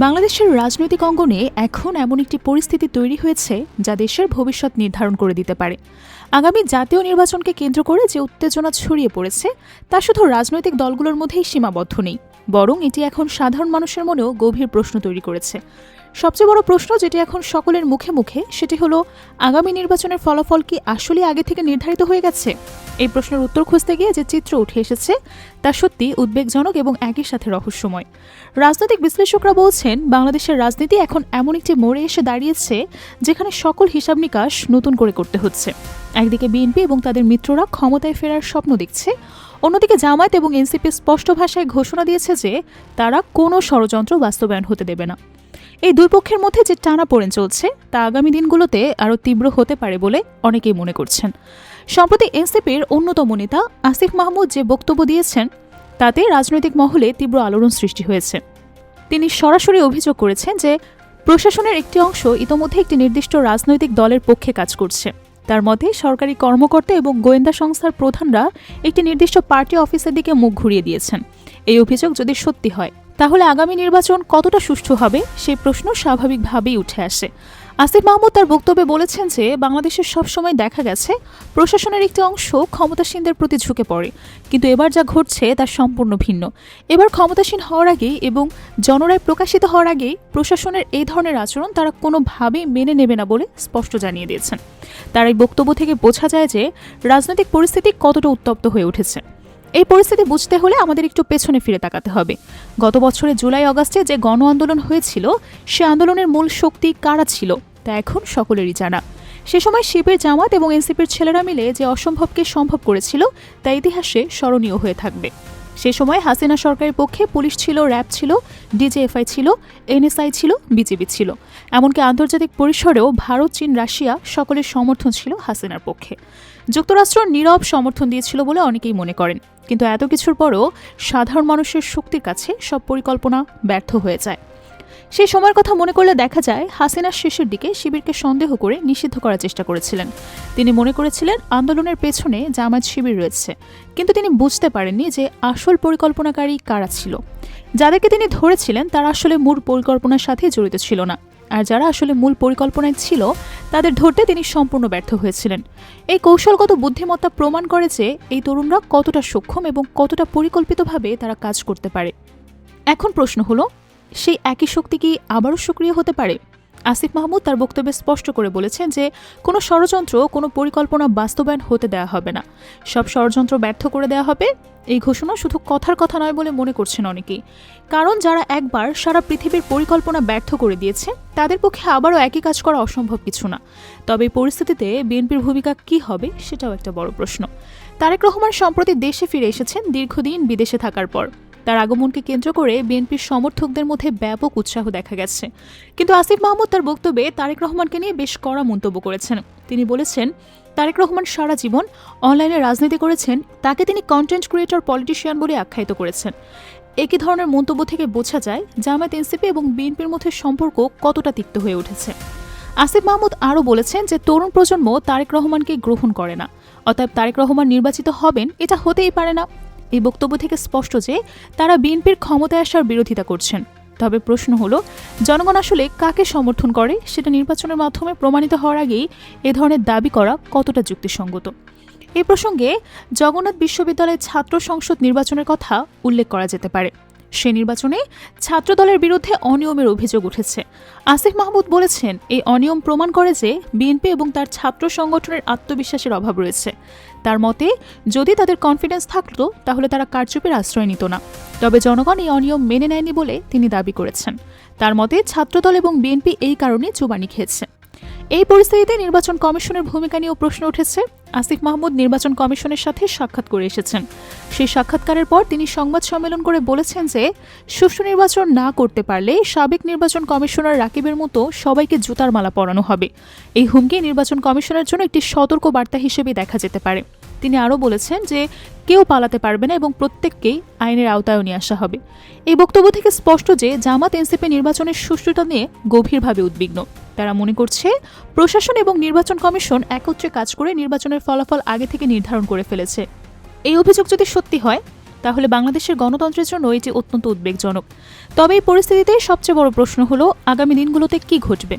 বাংলাদেশের রাজনৈতিক অঙ্গনে এখন এমন একটি পরিস্থিতি তৈরি হয়েছে যা দেশের ভবিষ্যৎ নির্ধারণ করে দিতে পারে। আগামী জাতীয় নির্বাচনকে কেন্দ্র করে যে উত্তেজনা ছড়িয়ে পড়েছে তা শুধু রাজনৈতিক দলগুলোর মধ্যেই সীমাবদ্ধ নেই, বরং এটি এখন সাধারণ মানুষের মনেও গভীর প্রশ্ন তৈরি করেছে। সবচেয়ে বড় প্রশ্ন যেটি এখন সকলের মুখে মুখে সেটি হলো, আগামী নির্বাচনের ফলাফল কি আসলে আগে থেকে নির্ধারিত হয়ে গেছে? এই প্রশ্নের উত্তর খুঁজতে গিয়ে যে চিত্র উঠে এসেছে তা সত্যি উদ্বেগজনক এবং একই সাথে রহস্যময়। রাজনৈতিক বিশ্লেষকরা বলছেন, বাংলাদেশের রাজনীতি এখন এমন একটি মোড়ে এসে দাঁড়িয়েছে যেখানে সকল হিসাব নিকাশ নতুন করে করতে হচ্ছে। একদিকে বিএনপি এবং তাদের মিত্ররা ক্ষমতায় ফেরার স্বপ্ন দেখছে, অন্যদিকে জামায়াত এবং এনসিপি স্পষ্ট ভাষায় ঘোষণা দিয়েছে যে তারা কোনো ষড়যন্ত্র বাস্তবায়ন হতে দেবে না। এই দুই পক্ষের মধ্যে যে টানাপোড়েন চলছে তা আগামী দিনগুলোতে আরও তীব্র হতে পারে বলে অনেকেই মনে করছেন। সম্প্রতি এনসিপির অন্যতম নেতা আসিফ মাহমুদ যে বক্তব্য দিয়েছেন তাতে রাজনৈতিক মহলে তীব্র আলোড়ন সৃষ্টি হয়েছে। তিনি সরাসরি অভিযোগ করেছেন যে প্রশাসনের একটি অংশ ইতোমধ্যে একটি নির্দিষ্ট রাজনৈতিক দলের পক্ষে কাজ করছে। তার মতে সরকারি কর্মকর্তা এবং গোয়েন্দা সংস্থার প্রধানরা একটি নির্দিষ্ট পার্টি অফিসের দিকে মুখ ঘুরিয়ে দিয়েছেন। এই অভিযোগ যদি সত্যি হয় তাহলে আগামী নির্বাচন কতটা সুষ্ঠু হবে সেই প্রশ্ন স্বাভাবিকভাবেই উঠে আসে। আসিফ মাহমুদ তার বক্তব্যে বলেছেন যে বাংলাদেশের সবসময় দেখা গেছে প্রশাসনের একটি অংশ ক্ষমতাসীনদের প্রতি ঝুঁকে পড়ে, কিন্তু এবার যা ঘটছে তা সম্পূর্ণ ভিন্ন। এবার ক্ষমতাসীন হওয়ার আগেই এবং জনরায় প্রকাশিত হওয়ার আগেই প্রশাসনের এই ধরনের আচরণ তারা কোনোভাবেই মেনে নেবে না বলে স্পষ্ট জানিয়ে দিয়েছেন। তার এই বক্তব্য থেকে বোঝা যায় যে রাজনৈতিক পরিস্থিতি কতটা উত্তপ্ত হয়ে উঠেছে। এই পরিস্থিতি বুঝতে হলে আমাদের একটু পেছনে ফিরে তাকাতে হবে। গত বছরের জুলাই আগস্টে যে গণ আন্দোলন হয়েছিল সে আন্দোলনের মূল শক্তি কারা ছিল তা এখন সকলেরই জানা। সে সময় শিবির, জামাত এবং এনসিপির ছেলেরা মিলে যে অসম্ভবকে সম্ভব করেছিল তা ইতিহাসে স্মরণীয় হয়ে থাকবে। সে সময় হাসিনা সরকারের পক্ষে পুলিশ ছিল, র্যাব ছিল, ডিজিএফআই ছিল, এনএসআই ছিল, বিজিবি ছিল, এমনকি আন্তর্জাতিক পরিসরেও ভারত, চীন, রাশিয়া সকলের সমর্থন ছিল হাসিনার পক্ষে। যুক্তরাষ্ট্র নীরব সমর্থন দিয়েছিল বলে অনেকেই মনে করেন, কিন্তু এত কিছুর পরও সাধারণ মানুষের শক্তির কাছে সব পরিকল্পনা ব্যর্থ হয়ে যায়। সেই সময়ের কথা মনে করলে দেখা যায় হাসিনার শেষের দিকে শিবিরকে সন্দেহ করে নিষিদ্ধ করার চেষ্টা করেছিলেন। তিনি মনে করেছিলেন আন্দোলনের পেছনে জামায়াত শিবির রয়েছে, কিন্তু তিনি বুঝতে পারেননি যে আসল পরিকল্পনাকারী কারা ছিল। যাদেরকে তিনি ধরেছিলেন তারা আসলে মূল পরিকল্পনার সাথে জড়িত ছিল না, আর যারা আসলে মূল পরিকল্পনায় ছিল তাদের ধরতে তিনি সম্পূর্ণ ব্যর্থ হয়েছিলেন। এই কৌশলগত বুদ্ধিমত্তা প্রমাণ করে যে এই তরুণরা কতটা সক্ষম এবং কতটা পরিকল্পিতভাবে তারা কাজ করতে পারে। এখন প্রশ্ন হলো, সেই একই শক্তি কি আবারও সক্রিয় হতে পারে? আসিফ মাহমুদ তার বক্তব্যে স্পষ্ট করে বলেছেন যে কোনো ষড়যন্ত্র, কোনো পরিকল্পনা বাস্তবায়ন হতে দেওয়া হবে না, সব ষড়যন্ত্র ব্যর্থ করে দেওয়া হবে। এই ঘোষণা শুধু কথার কথা নয় বলে মনে করছেন অনেকেই, কারণ যারা একবার সারা পৃথিবীর পরিকল্পনা ব্যর্থ করে দিয়েছে তাদের পক্ষে আবারও একই কাজ করা অসম্ভব কিছু না। তবে এই পরিস্থিতিতে বিএনপির ভূমিকা কি হবে সেটাও একটা বড় প্রশ্ন। তারেক রহমান সম্প্রতি দেশে ফিরে এসেছেন দীর্ঘদিন বিদেশে থাকার পর। তার আগমনকে কেন্দ্র করে বিএনপির সমর্থকদের মধ্যে ব্যাপক উৎসাহ দেখা গেছে, কিন্তু আসিফ মাহমুদ তার বক্তব্যে তারেক রহমানকে নিয়ে বেশ কড়া মন্তব্য করেছেন। তিনি বলেছেন, তারেক রহমান সারা জীবন অনলাইনে রাজনীতি করেছেন, তাকে তিনি কন্টেন্ট ক্রিয়েটর, পলিটিশিয়ান বলে আখ্যায়িত করেছেন। একই ধরনের মন্তব্য থেকে বোঝা যায় জামায়াত, এনসিপি এবং বিএনপির মধ্যে সম্পর্ক কতটা তিক্ত হয়ে উঠেছে। আসিফ মাহমুদ আরও বলেছেন যে তরুণ প্রজন্ম তারেক রহমানকে গ্রহণ করে না, অতএব তারেক রহমান নির্বাচিত হবেন এটা হতেই পারে না। এই বক্তব্য থেকে স্পষ্ট যে তারা বিএনপির ক্ষমতায় আসার বিরোধিতা করছেন। তবে প্রশ্ন হলো, জনগণ আসলে কাকে সমর্থন করে সেটা নির্বাচনের মাধ্যমে প্রমাণিত হওয়ার আগেই এ ধরনের দাবি করা কতটা যুক্তিসঙ্গত। এই প্রসঙ্গে জগন্নাথ বিশ্ববিদ্যালয়ের ছাত্র সংসদ নির্বাচনের কথা উল্লেখ করা যেতে পারে। সে নির্বাচনে ছাত্রদলের বিরুদ্ধে অনিয়মের অভিযোগ উঠেছে। আসিফ মাহমুদ বলেছেন, এই অনিয়ম প্রমাণ করে যে বিএনপি এবং তার ছাত্র সংগঠনের আত্মবিশ্বাসের অভাব রয়েছে। তার মতে যদি তাদের কনফিডেন্স থাকতো তাহলে তারা কারচুপির আশ্রয় নিত না। তবে জনগণ এই অনিয়ম মেনে নেয়নি বলে তিনি দাবি করেছেন। তার মতে ছাত্রদল এবং বিএনপি এই কারণে চুবানি খেয়েছে। এই পরিস্থিতিতে নির্বাচন কমিশনের ভূমিকা নিয়েও প্রশ্ন উঠেছে। আসিফ মাহমুদ নির্বাচন কমিশনের সাথে সাক্ষাৎ করে এসেছেন। সেই সাক্ষাৎকারের পর তিনি সংবাদ সম্মেলন করে বলেছেন যে সুষ্ঠু নির্বাচন না করতে পারলে সাবেক নির্বাচন কমিশনার রাকিবের মতো সবাইকে জুতার মালা পরানো হবে। এই হুমকি নির্বাচন কমিশনের জন্য একটি সতর্ক বার্তা হিসেবে দেখা যেতে পারে। তিনি আরও বলেছেন যে কেউ পালাতে পারবে না এবং প্রত্যেককেই আইনের আওতায় নিয়ে আসা হবে। এই বক্তব্য থেকে স্পষ্ট যে জামাত, এনসিপি নির্বাচনের সুষ্ঠুতা নিয়ে গভীরভাবে উদ্বিগ্ন। তারা মনে করছে প্রশাসন এবং নির্বাচন কমিশন একত্রে কাজ করে নির্বাচনের ফলাফল আগে থেকে নির্ধারণ করে ফেলেছে। এই অভিযোগ যদি সত্যি হয় তাহলে বাংলাদেশের গণতন্ত্রের জন্য এটি অত্যন্ত উদ্বেগজনক। তবে এই পরিস্থিতিতে সবচেয়ে বড় প্রশ্ন হলো আগামী দিনগুলোতে কি ঘটবে।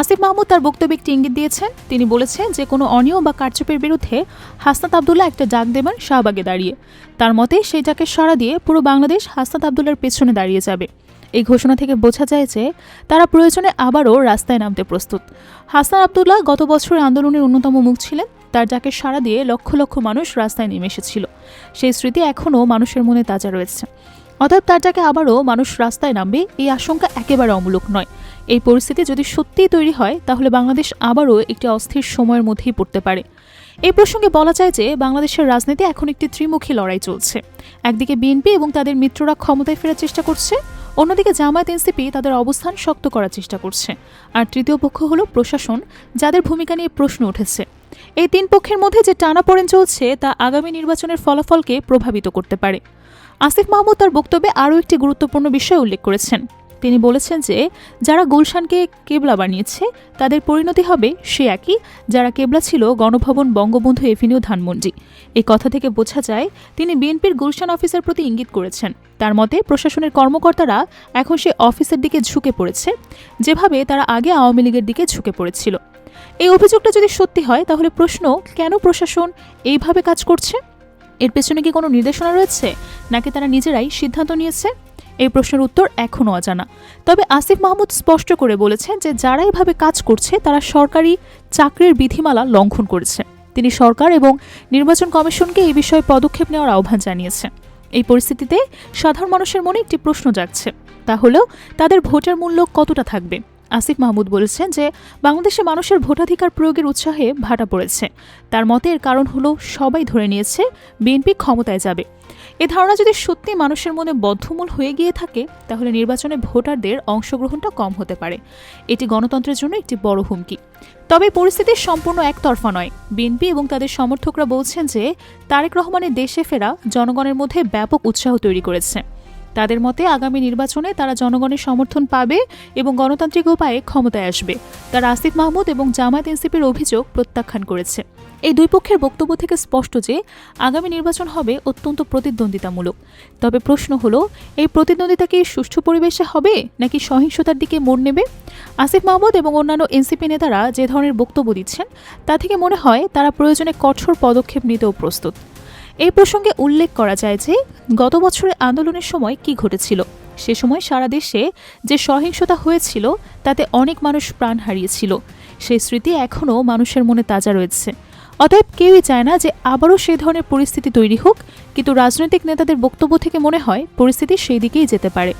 আসিফ মাহমুদ তার বক্তব্যে একটি ইঙ্গিত দিয়েছেন। তিনি বলেছেন যে কোনো অনিয়ম বা কারচুপির বিরুদ্ধে হাসনাত আবদুল্লাহ একটা ডাক দেবেন শাহবাগে দাঁড়িয়ে। তার মতে সেই ডাকে সাড়া দিয়ে পুরো বাংলাদেশ হাসনাত আবদুল্লাহর পেছনে দাঁড়িয়ে যাবে। এই ঘোষণা থেকে বোঝা যায় যে তারা প্রয়োজনে আবারও রাস্তায় নামতে প্রস্তুত। হাসনাত আবদুল্লাহ গত বছরের আন্দোলনের অন্যতম মুখ ছিলেন। তার ডাকে সাড়া দিয়ে লক্ষ লক্ষ মানুষ রাস্তায় নেমে এসেছিল। সেই স্মৃতি এখনও মানুষের মনে তাজা রয়েছে। অতএব তার ডাকে আবারও মানুষ রাস্তায় নামবে এই আশঙ্কা একেবারে অমূলক নয়। এই পরিস্থিতি যদি সত্যিই তৈরি হয় তাহলে বাংলাদেশ আবারও একটি অস্থির সময়ের মধ্যেই পড়তে পারে। এই প্রসঙ্গে বলা যায় যে বাংলাদেশের রাজনীতি এখন একটি ত্রিমুখী লড়াই চলছে। একদিকে বিএনপি এবং তাদের মিত্ররা ক্ষমতায় ফেরার চেষ্টা করছে, অন্যদিকে জামায়াত এনসিপি তাদের অবস্থান শক্ত করার চেষ্টা করছে, আর তৃতীয় পক্ষ হলো প্রশাসন, যাদের ভূমিকা নিয়ে প্রশ্ন উঠেছে। এই তিন পক্ষের মধ্যে যে টানাপোড়েন চলছে তা আগামী নির্বাচনের ফলাফলকে প্রভাবিত করতে পারে। আসিফ মাহমুদ তার বক্তব্যে আরও একটি গুরুত্বপূর্ণ বিষয় উল্লেখ করেছেন। তিনি বলেছেন যে যারা গুলশানকে কেবলা বানিয়েছে তাদের পরিণতি হবে সে একই যারা কেবলা ছিল গণভবন, বঙ্গবন্ধু এভিনিউ, ধানমন্ডি। এই কথা থেকে বোঝা যায় তিনি বিএনপির গুলশান অফিসের প্রতি ইঙ্গিত করেছেন। তার মতে প্রশাসনের কর্মকর্তারা এখন সে অফিসের দিকে ঝুঁকে পড়েছে, যেভাবে তারা আগে আওয়ামী লীগের দিকে ঝুঁকে পড়েছিল। এই অভিযোগটা যদি সত্যি হয় তাহলে প্রশ্ন, কেন প্রশাসন এইভাবে কাজ করছে? এর পেছনে কি কোনো নির্দেশনা রয়েছে, নাকি তারা নিজেরাই সিদ্ধান্ত নিয়েছে? এই প্রশ্নের উত্তর এখনও অজানা। তবে আসিফ মাহমুদ স্পষ্ট করে বলেছেন যে যারা এভাবে কাজ করছে তারা সরকারি চাকরির বিধিমালা লঙ্ঘন করেছে। তিনি সরকার এবং নির্বাচন কমিশনকে এই বিষয়ে পদক্ষেপ নেওয়ার আহ্বান জানিয়েছেন। এই পরিস্থিতিতে সাধারণ মানুষের মনে একটি প্রশ্ন জাগছে, তা হলো তাদের ভোটের মূল্য কতটা থাকবে। আসিফ মাহমুদ বলেছেন যে বাংলাদেশে মানুষের ভোটাধিকার প্রয়োগের উৎসাহে ভাটা পড়েছে। তার মতে এর কারণ হলো সবাই ধরে নিয়েছে বিএনপি ক্ষমতায় যাবে। এ ধারণা যদি সত্যি মানুষের মনে বদ্ধমূল হয়ে গিয়ে থাকে তাহলে নির্বাচনে ভোটারদের অংশগ্রহণটা কম হতে পারে। এটি গণতন্ত্রের জন্য একটি বড় হুমকি। তবে পরিস্থিতি সম্পূর্ণ একতরফা নয়। বিএনপি এবং তাদের সমর্থকরা বলছেন যে তারেক রহমানের দেশে ফেরা জনগণের মধ্যে ব্যাপক উৎসাহ তৈরি করেছে। তাদের মতে আগামী নির্বাচনে তারা জনগণের সমর্থন পাবে এবং গণতান্ত্রিক উপায়ে ক্ষমতায় আসবে। তারা আসিফ মাহমুদ এবং জামায়াত এনসিপির অভিযোগ প্রত্যাখ্যান করেছে। এই দুই পক্ষের বক্তব্য থেকে স্পষ্ট যে আগামী নির্বাচন হবে অত্যন্ত প্রতিদ্বন্দ্বিতামূলক। তবে প্রশ্ন হলো, এই প্রতিদ্বন্দ্বিতা কি সুষ্ঠু পরিবেশে হবে নাকি সহিংসতার দিকে মোড় নেবে? আসিফ মাহমুদ এবং অন্যান্য এনসিপি নেতারা যে ধরনের বক্তব্য দিচ্ছেন তা থেকে মনে হয় তারা প্রয়োজনে কঠোর পদক্ষেপ নিতেও প্রস্তুত। এই প্রসঙ্গে উল্লেখ করা যায় যে গত বছরের আন্দোলনের সময় কি ঘটেছিল। সে সময় সারা দেশে যে সহিংসতা হয়েছিল তাতে অনেক মানুষ প্রাণ হারিয়েছিল। সেই স্মৃতি এখনও মানুষের মনে তাজা রয়েছে। অতএব কেউই চায় না যে আবারও সেই ধরনের পরিস্থিতি তৈরি হোক, কিন্তু রাজনৈতিক নেতাদের বক্তব্য থেকে মনে হয় পরিস্থিতি সেই দিকেই যেতে পারে।